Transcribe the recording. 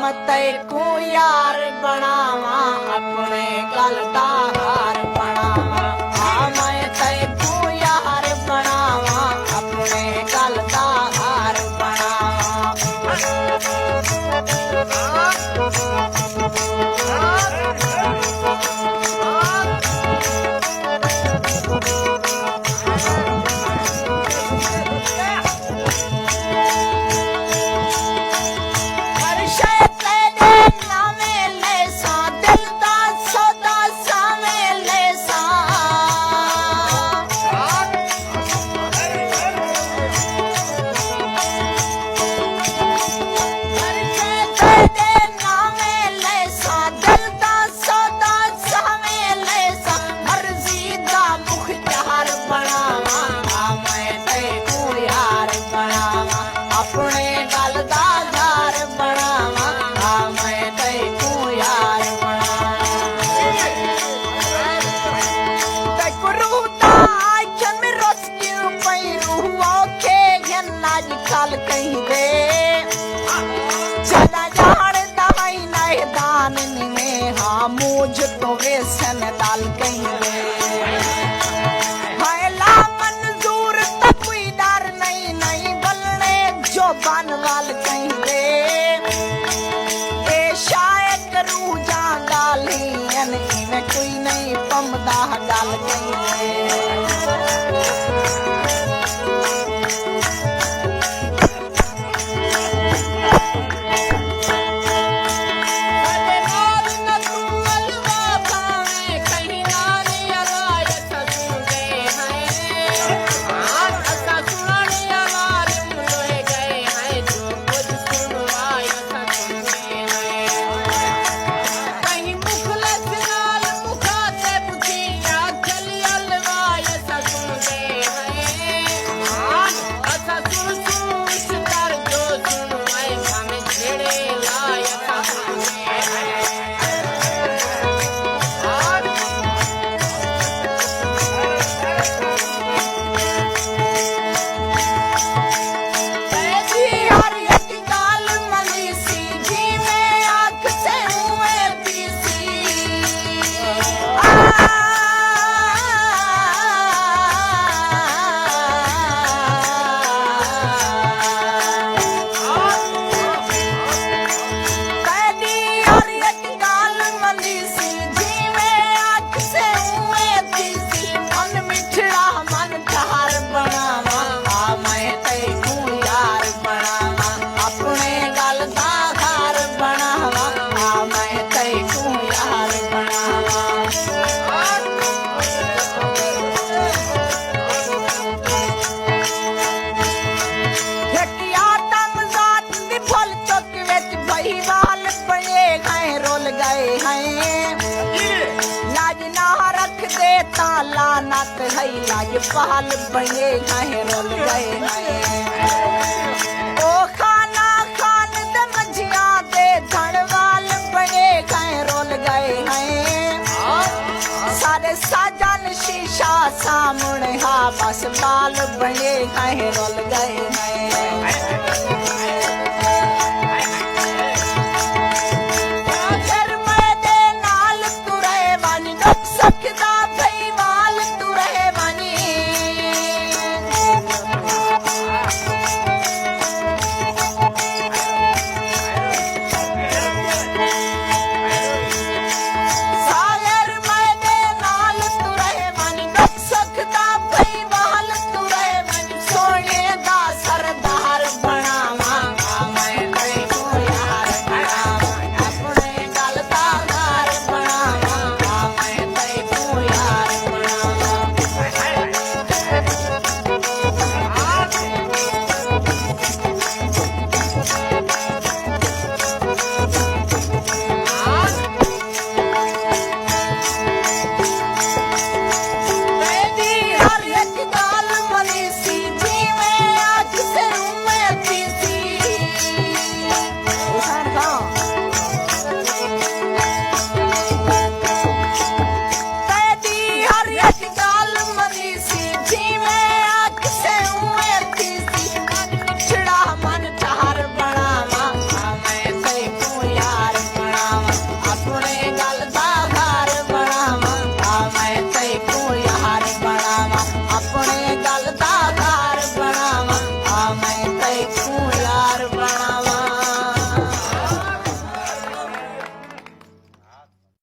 तै को यार बनावा अपने गल दा हार बनावा मैं तै को यार बनावा अपने गल दा हार कहीं दे चला जान दवाई नए दान में हाँ मुझ तो वेसन डाल कहीं दे ला मंजूर तो कोई डर नहीं नहीं बलने जो बनवाल कहीं दे ए शायद करूँ जा गाली में कोई नहीं पमदा डाल कहीं दे ताला नत है लाज पाल बने गए रोल गए ओ खाना खान दे मझिया दे धड़वाल बने गए रोल गए हैं सारे साजन शीशा सामने हा बस बाल बने गए रोल गए हैं